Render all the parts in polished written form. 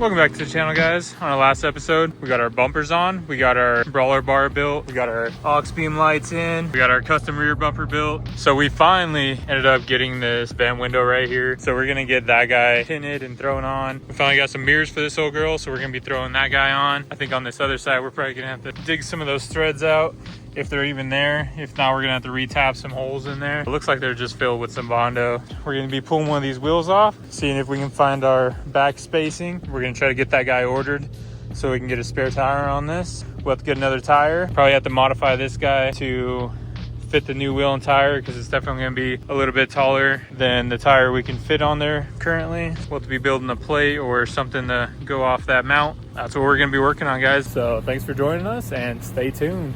Welcome back to the channel, guys. On our last episode, we got our bumpers on, we got our brawler bar built, we got our aux beam lights in, we got our custom rear bumper built. So we finally ended up getting this van window right here. So we're gonna get that guy tinted and thrown on. We finally got some mirrors for this old girl, so we're gonna be throwing that guy on. I think on this other side, we're probably gonna have to dig some of those threads out, if they're even there. If not, we're gonna have to retap some holes in there. It looks like they're just filled with some Bondo. We're gonna be pulling one of these wheels off, seeing if we can find our back spacing. We're gonna try to get that guy ordered so we can get a spare tire on this. We'll have to get another tire. Probably have to modify this guy to fit the new wheel and tire, because it's definitely gonna be a little bit taller than the tire we can fit on there currently. We'll have to be building a plate or something to go off that mount. That's what we're gonna be working on, guys. So thanks for joining us and stay tuned.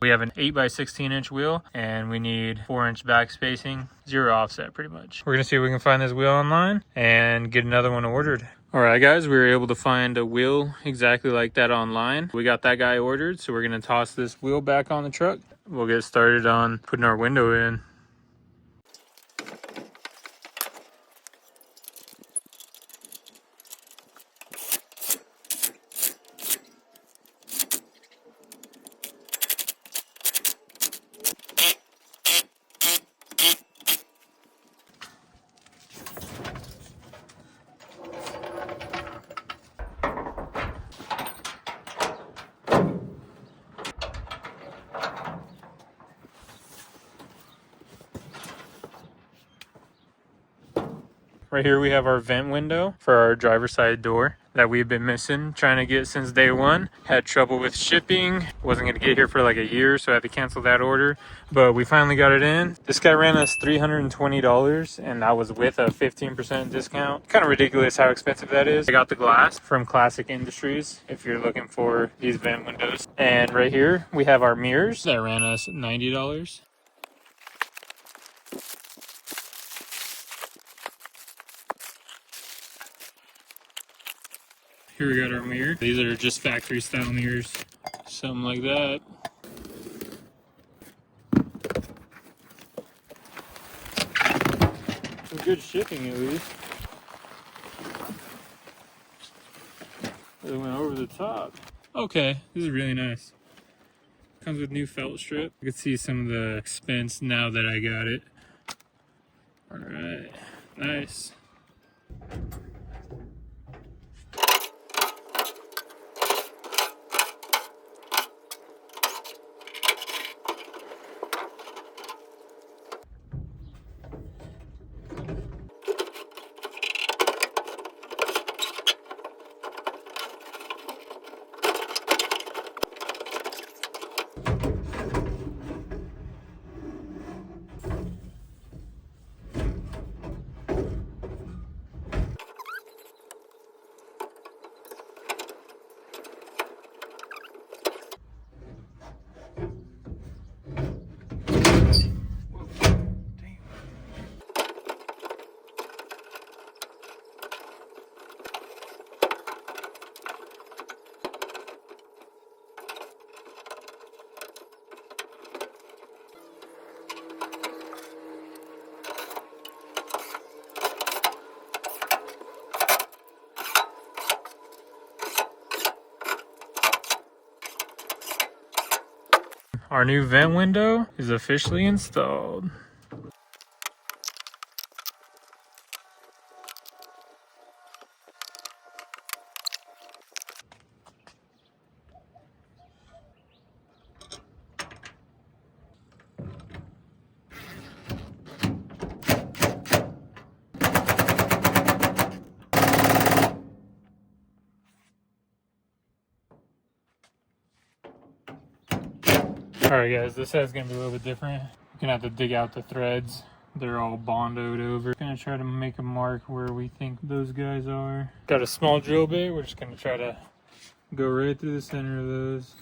We have an 8x16" wheel and we need 4" back spacing, 0 offset pretty much. We're gonna see if we can find this wheel online and get another one ordered. All right, guys, we were able to find a wheel exactly like that online. We got that guy ordered, so we're gonna toss this wheel back on the truck. We'll get started on putting our window in. Right here we have our vent window for our driver's side door that we've been missing, trying to get since day one. Had trouble with shipping, wasn't gonna get here for like a year, so I had to cancel that order, but we finally got it in. This guy ran us $320 and that was with a 15% discount. Kind of ridiculous how expensive that is. I got the glass from Classic Industries if you're looking for these vent windows. And right here we have our mirrors that ran us $90. Here we got our mirror. These are just factory style mirrors, something like that. Some good shipping at least. It went over the top. Okay, this is really nice. Comes with new felt strip. You can see some of the expense now that I got it. All right, nice. Our new vent window is officially installed. Alright guys, this head's going to be a little bit different. You're going to have to dig out the threads They're all bondoed over. Gonna try to make a mark where we think those guys are. Got a small drill bit. We're just gonna try to go right through the center of those.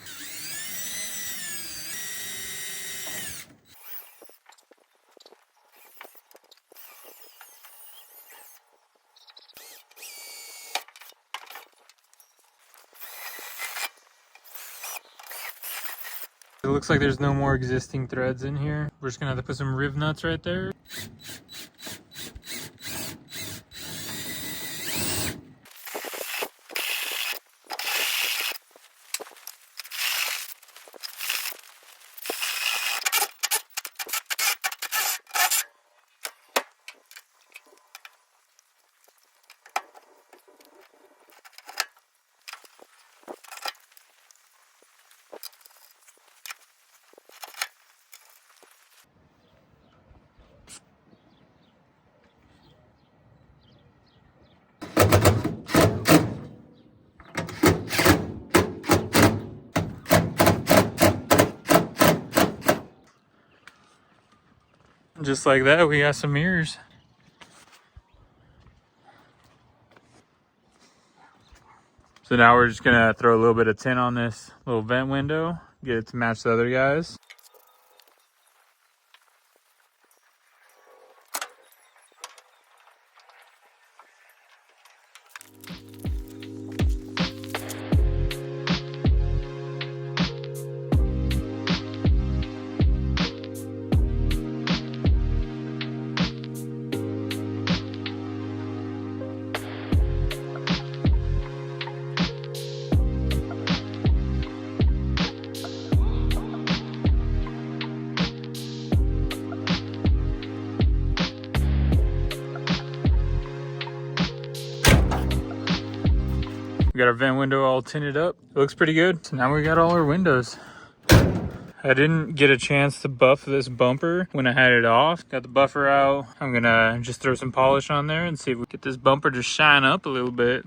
It looks like there's no more existing threads in here. We're just gonna have to put some riv nuts right there. Just like that, we got some mirrors. So now we're just gonna throw a little bit of tint on this little vent window, get it to match the other guys. We got our vent window all tinted up. It looks pretty good. So now we got all our windows. I didn't get a chance to buff this bumper when I had it off. Got the buffer out. I'm gonna just throw some polish on there and see if we get this bumper to shine up a little bit.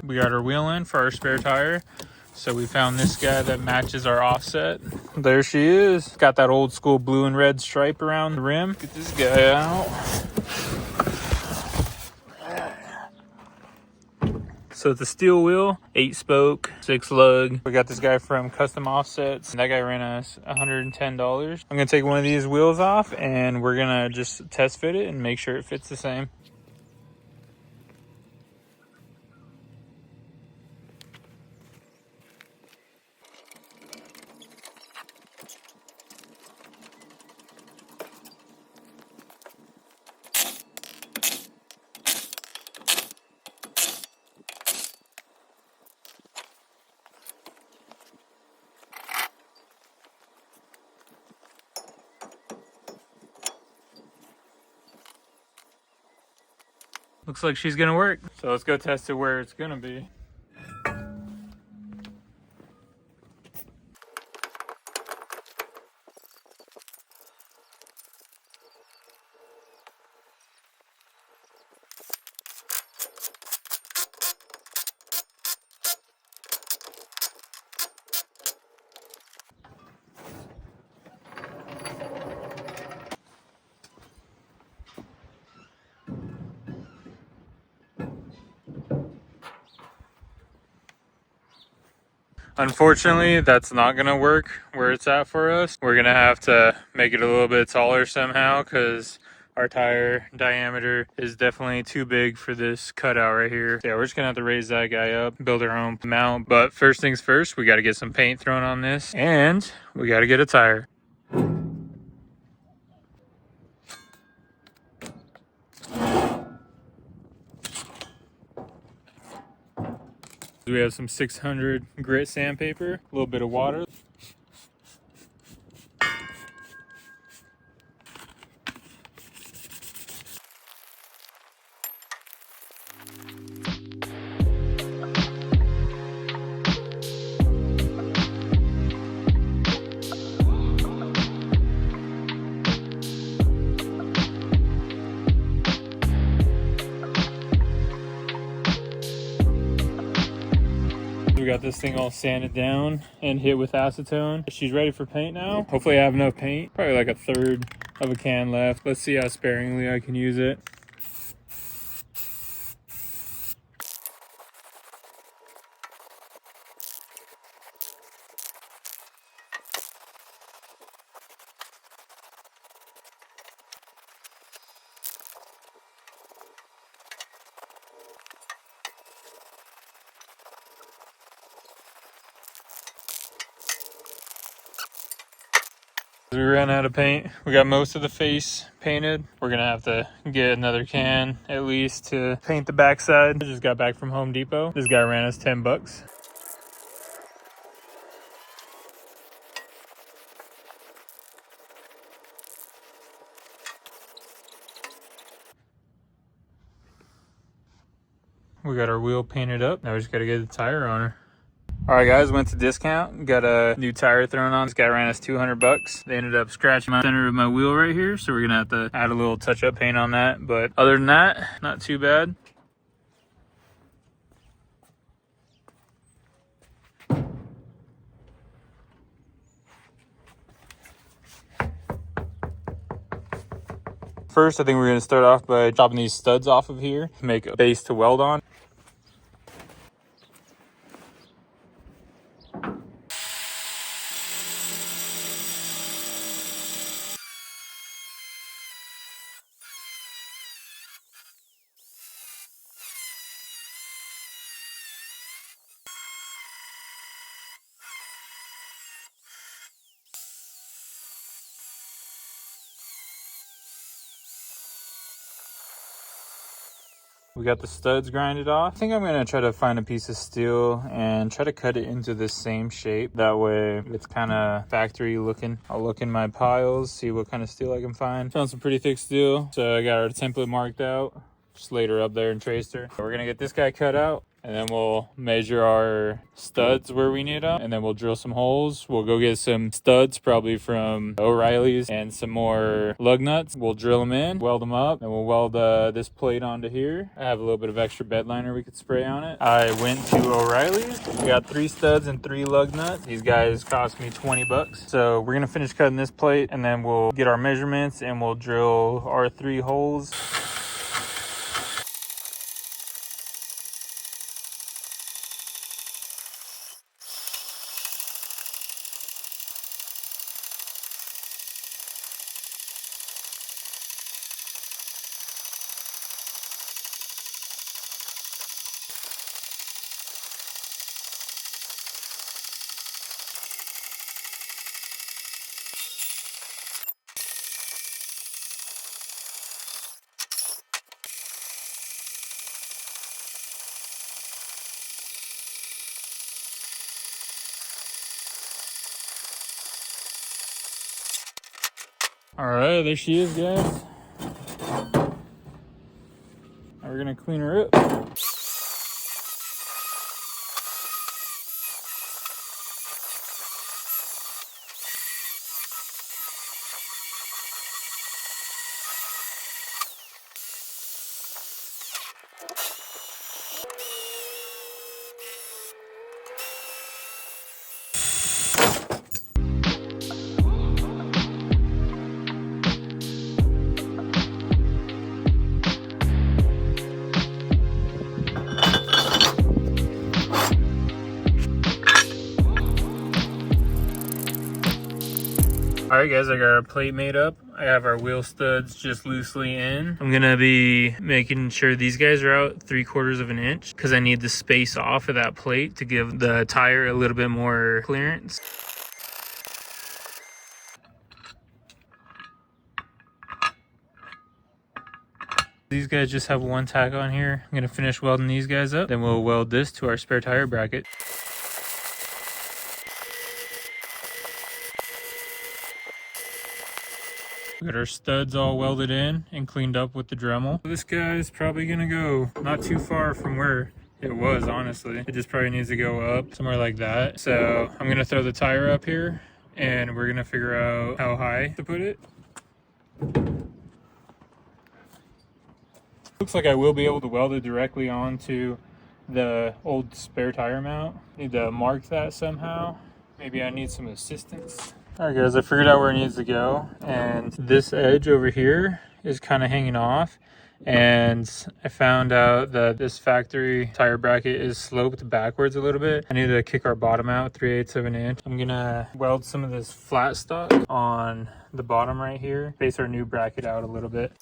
We got our wheel in for our spare tire. So we found this guy that matches our offset. There she is. Got that old school blue and red stripe around the rim. Get this guy out. So it's a steel wheel, 8-spoke, 6-lug. We got this guy from Custom Offsets. That guy ran us $110. I'm gonna take one of these wheels off and we're gonna just test fit it and make sure it fits the same. Looks like she's gonna work. So let's go test it where it's gonna be. Unfortunately, that's not gonna work where it's at for us. We're gonna have to make it a little bit taller somehow because our tire diameter is definitely too big for this cutout right here. Yeah, we're just gonna have to raise that guy up, build our own mount. But first things first, we gotta get some paint thrown on this and we gotta get a tire. We have some 600 grit sandpaper, a little bit of water. got this thing all sanded down and hit with acetone. She's ready for paint now. Hopefully I have enough paint. Probably like a third of a can left. Let's see how sparingly I can use it. We ran out of paint. We got most of the face painted. We're gonna have to get another can at least to paint the backside. I just got back from Home Depot. This guy ran us 10 bucks. We got our wheel painted up. Now we just gotta get the tire on her. All right, guys, went to discount, got a new tire thrown on. This guy ran us 200 bucks. They ended up scratching the center of my wheel right here, so we're gonna have to add a little touch-up paint on that. But other than that, not too bad. First, I think we're gonna start off by chopping these studs off of here, make a base to weld on. We got the studs grinded off. I think I'm gonna try to find a piece of steel and try to cut it into the same shape. That way it's kind of factory looking. I'll look in my piles, see what kind of steel I can find. Found some pretty thick steel, so I got our template marked out. Just laid her up there and traced her. We're gonna get this guy cut out, and then we'll measure our studs where we need them, and then we'll drill some holes. We'll go get some studs, probably from O'Reilly's, and some more lug nuts. We'll drill them in, weld them up, and we'll weld this plate onto here. I have a little bit of extra bed liner we could spray on it. I went to O'Reilly's. We got 3 studs and 3 lug nuts. These guys cost me 20 bucks. So we're gonna finish cutting this plate, and then we'll get our measurements, and we'll drill our 3 holes. All right, there she is, guys. Now we're gonna clean her up. All right, guys, I got our plate made up. I have our wheel studs just loosely in. I'm gonna be making sure these guys are out 3/4 of an inch because I need the space off of that plate to give the tire a little bit more clearance. These guys just have one tack on here. I'm gonna finish welding these guys up. Then we'll weld this to our spare tire bracket. We got our studs all welded in and cleaned up with the Dremel. This guy's probably gonna go not too far from where it was, honestly. It just probably needs to go up somewhere like that. So I'm gonna throw the tire up here and we're gonna figure out how high to put it. Looks like I will be able to weld it directly onto the old spare tire mount. Need to mark that somehow. Maybe I need some assistance. All right guys, I figured out where it needs to go, and this edge over here is kind of hanging off, and I found out that this factory tire bracket is sloped backwards a little bit. I need to kick our bottom out 3/8 of an inch. I'm gonna weld some of this flat stock on the bottom right here, base our new bracket out a little bit.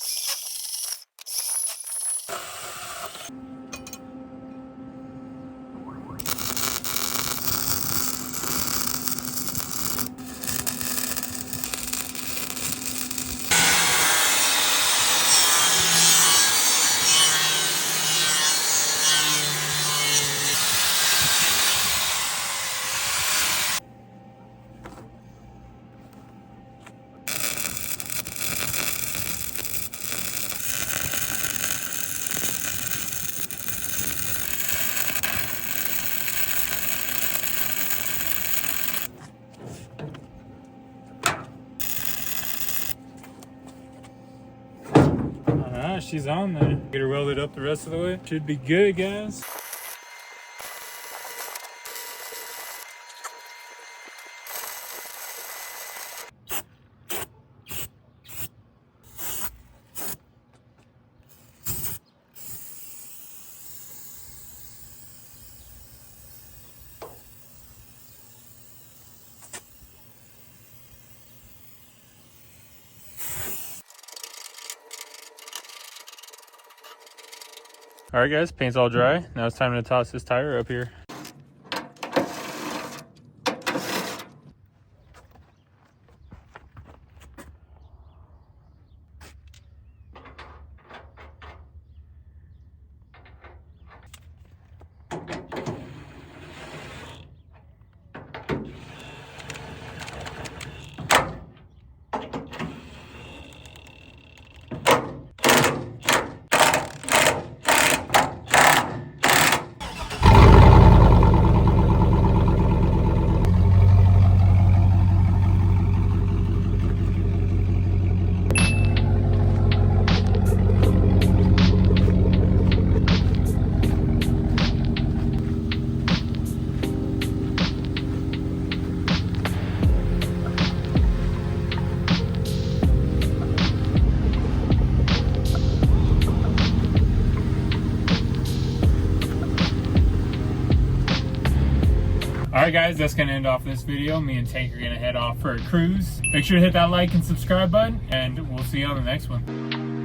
Alright, she's on there. Get her welded up the rest of the way. Should be good, guys. All right guys, paint's all dry. Now it's time to toss this tire up here. Alright guys, that's going to end off this video. Me and Tank are going to head off for a cruise. Make sure to hit that like and subscribe button, and we'll see you on the next one.